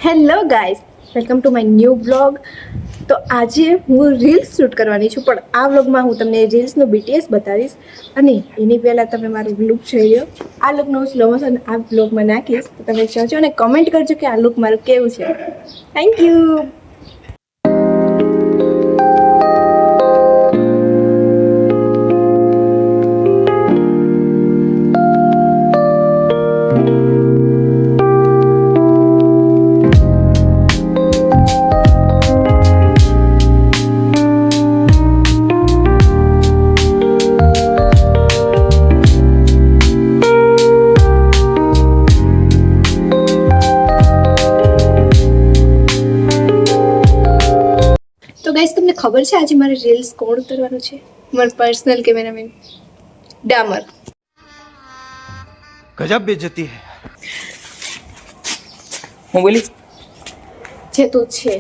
Hello guys, welcome to my new blog. તો આજે હું રીલ્સ શૂટ કરવાની છું, પણ આ વ્લોગમાં હું તમને રીલ્સનું BTS બતાવીશ. અને એની પહેલાં તમે મારું લુક જોઈ લો. આ લુકનો હું સ્લો મોશન આ બ્લોગમાં નાખીશ, તો તમે જોજો અને કમેન્ટ કરજો કે આ લુક મારું કેવું છે. Thank you. તો ગાઈસ, તમને ખબર છે આજે મારે રીલ્સ કોણ ઉતારવાનું છે? મારો પર્સનલ કેમેરામેન ડામર. गजब बेइज्जती है. હું બોલી જે તું છે.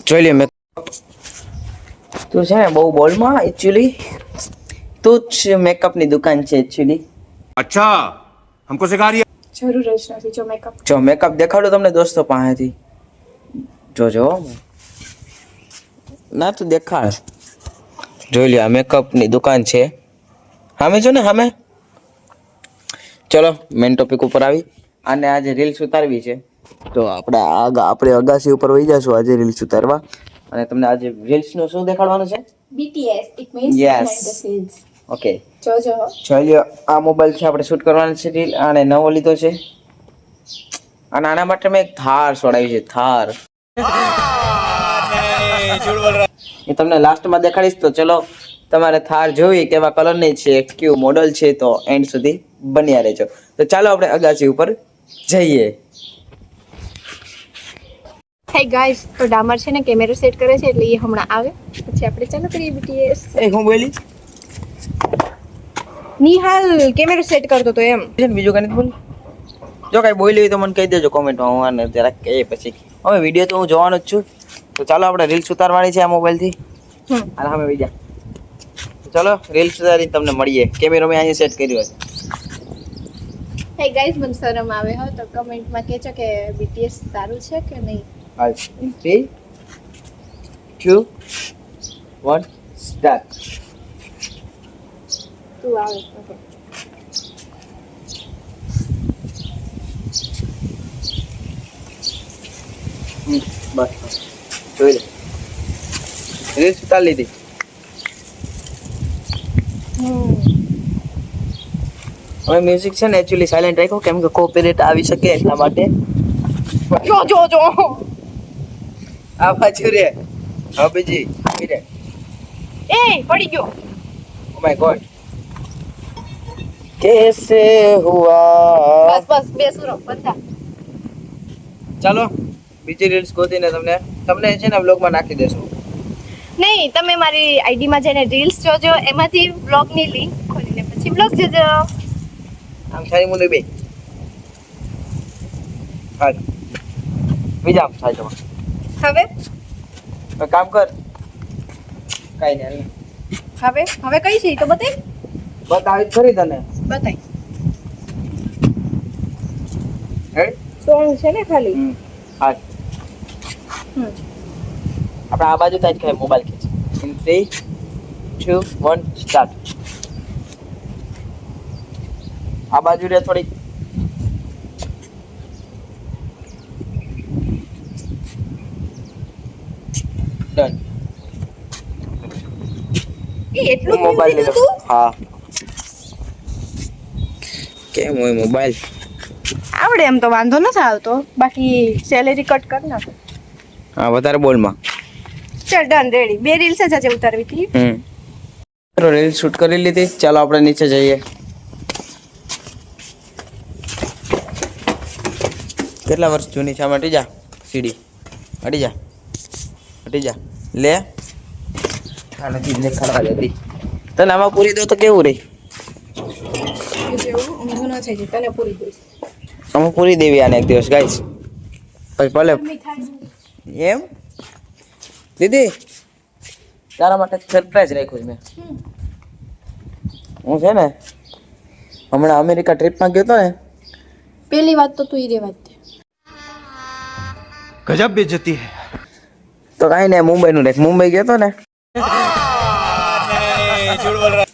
જોઈ લે મેં તું છે ને બહુ બોલમાં એકચ્યુઅલી તું જ મેકઅપની દુકાન છે એકચ્યુઅલી. अच्छा हमको सिखा रही है. જરૂર જ નથી. જો મેકઅપ જો મેકઅપ દેખાડું તમને દોસ્તો પાસેથી. જોજો ના તું દેખાડ. જોઈ લે આ મેકઅપની દુકાન છે સામે જો ને સામે. ચલો મેન ટોપિક ઉપર આવી. અને આજે રીલ્સ ઉતારવી છે તો આપણે અગાસી ઉપર વહી જશું આજે રીલ્સ ઉતારવા. અને તમને આજે રીલ્સનું શું દેખાડવાનું છે? BTS, it means Yes. behind the scenes. Okay જોજો. જોઈ લ્યો આ મોબાઈલ છે આપણે શૂટ કરવાનું છે રીલ. આને નવો લીધો છે અને આના માટે મેં એક થાર છોડાવી છે. થાર એ તમને લાસ્ટમાં દેખાડીશ. તો ચલો તમારે થાર જોઈ કેવા કલરની છે, કેવું મોડલ છે, તો એન્ડ સુધી બન્યા રહેજો. તો ચાલો આપણે અગાસી ઉપર જઈએ. હે ગાઈસ, તો ડામર છે ને કેમેરો સેટ કરે છે, એટલે એ હમણાં આવે પછી આપણે ચાલુ કરીએ BTS. એ હું બોલી નિહાલ કેમેરો સેટ કરતો તો એમ. બીજું કઈ નથી બોલ. જો કઈ બોલી હોય તો મને કહી દેજો કોમેન્ટમાં. હું આને જરાક કહીએ પછી. હવે વિડીયો તો હું જોવાનો જ છું. તો ચાલો આપણે રીલ્સ ઉતારવાની છે આ મોબાઈલથી. અને અમે બીજા ચલો રીલ્સ ઉતારીને તમને મળીએ. કેમેરો મેં અહીંયા સેટ કર્યો છે. હે ગાઈસ, મને શરમ આવે હો, તો કમેન્ટમાં કહેજો કે BTS સારું છે કે નહીં. હાલ 3 2 1 સ્ટાર્ટ. તું આવે તો બસ જોઈ લે રીલ્સ ઉતાર લીધી. હવે મ્યુઝિક છે ને એકચ્યુઅલી સાયલેન્ટ રાખ્યો કેમ કે કોપીરાઇટ આવી શકે એટલા માટે. જો જો જો આ બાજુ રે હવે બીજી રે. એ પડી ગયો. ઓ માય ગોડ कैसे हुआ. બસ બસ બેસુરો બધા. ચાલો બીજી રીલ્સ ગોતીને તમને છે ને વ્લોગમાં નાખી દેશું. નહીં, તમે મારી આઈડી માં જઈને રીલ્સ જોજો, એમાંથી વ્લોગ ની લિંક ખોલીને પછી વ્લોગ જોજો. આમ સારી મુંડી બે હાલ બીજા આમ સાઈ જવા. હવે કામ કર કઈ નહીં હવે હવે કઈ છે ઈ તો બતાય. બતાવી ખરી તને. બતાય હે સોંગ છે ને ખાલી. હા આપણે આ બાજુ થાય કે મોબાઈલ ખેંચ. In 3 2 1 start. આ બાજુ રે થોડી. ડન. એ એટલું મોબાઈલ music લીધો. હતું? હા કેમ હોય મોબાઈલ આવડે એમ તો વાંધો નથી આવતો, બાકી સેલેરી કટ કર નાખો. હા વધારે બોલમાં. ચલ ડન, રેડી. 2 રીલ્સ જ આજે ઉતારવી હતી. રીલ શૂટ કરી લીધી. ચાલો આપણે નીચે જઈએ. કેટલા વર્ષ જૂની છે? આમાં હટી જા સીડી. હટી જા હટી જા. લે આ નથી દેખાડવા જતી. તને આમાં પૂરી દો તો કેવું રહી? જેવું ઊંધું ન થઈ જાય, તને પૂરી દઈશ. આમાં પૂરી દેવી આને એક દિવસ ગાઈસ. પછી ભલે એમ દીદી તારા માટે સરપ્રાઈઝ રાખ્યું છે મેં. હું છે ને હમણાં અમેરિકા ટ્રીપમાં ગયો હતો ને. પહેલી વાત તો તું ઈ રેવા જ દે. गजब बेइज्जती है. તો કાંઈ નહીં, મુંબઈનું દેખ. મુંબઈ ગયો તો ને?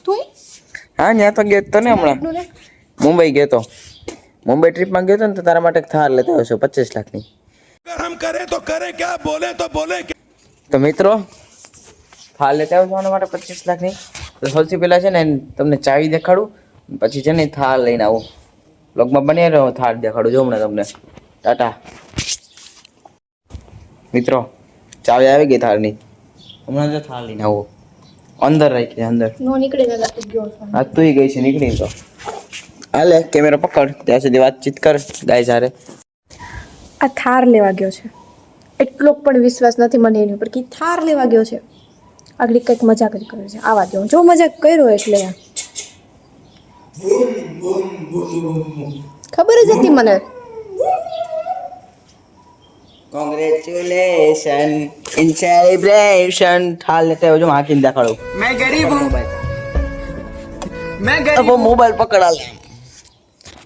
તું હા, ત્યાં તો ગયો તો ને હમણાં. નું લે મુંબઈ ગયો તો. મુંબઈ ટ્રીપમાં ગયો તો ને, તો તારા માટે એક થાર લેતો આવશો 25 લાખની. हम करें तो करें क्या, बोले तो बोले क्या. તો મિત્રો, થાર લેતા આવશો આના માટે 25 લાખની. તો સૌથી પહેલા છે ને તમને ચાવી દેખાડું, પછી છે ને થાર લઈને આવું. બ્લોગમાં બની રહ્યો, થાર દેખાડું જો હમણાં તમને. ટાટા. મિત્રો, ચાવી આવી ગઈ થારની. હમણાં જો થાર લઈને આવો. અંદર રાખી દે, અંદર. નો નીકળે દાદા તું ગયો છો. આ તું ગઈ છે નીકળી તો. હાલે કેમેરો પકડ, ત્યાં સુધી વાતચીત કર ગાય સારે. આ થાર લેવા ગયો છે, એટલો પણ વિશ્વાસ નથી મને એની ઉપર કે ઈ થાર લેવા ગયો છે. આગળ કંઈક મજાક જ કરે છે. આવા દો, જો મજાક કર્યો એટલે ખબર જ હતી મને. Congratulation in celebration. થાલ લેતે આવજો, હાકીને દેખાડો. મેં ગરીબ હું. મોબાઈલ પકડા લે.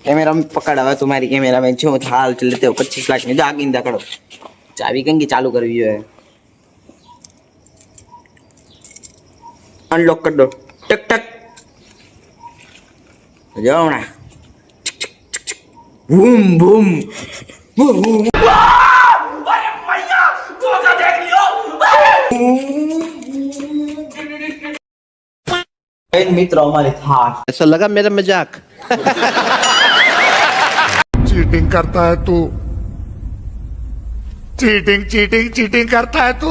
કેમેરા પકડ હવે તમારી કેમેરા મેં જો થાલ લેતે 25 લાખ ની જો આગીને દેખાડો. ચાવી કંગી ચાલુ કરવી જોઈએ. અનલોક કરી દો. ટક ટક. જો હમણાં. બૂમ બૂમ. મિત્રો અમારી થાર. ऐसा लगा मेरा मजाक. चीटिंग करता है तू चीटिंग चीटिंग चीटिंग करता है तू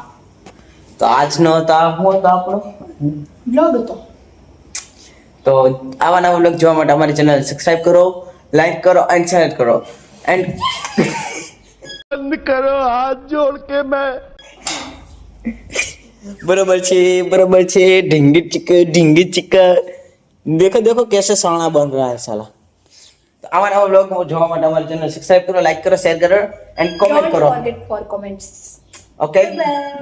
તો આજનો હતા હું હતો આપણો બ્લોગ હતો. તો આવા નવા વ્લોગ જોવા માટે અમારી ચેનલ સબસ્ક્રાઇબ કરો, લાઈક કરો એન્ડ શેર કરો. એન્ડ बंद करो हाथ जोड़ के मैं बराबर છે ढींगी चिक्का देखो देखो कैसे साना बन रहा है साला. तो आवा नवा व्लॉग જોવા માટે અમારી ચેનલ સબસ્ક્રાઇબ કરો, લાઈક કરો, શેર કરો એન્ડ કોમેન્ટ કરો. Don't forget for comments. Okay,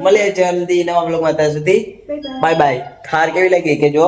મળીએ જલ્દી નવા વ્લોગમાં. ત્યાં સુધી બાય બાય. થાર કેવી લાગી કે જો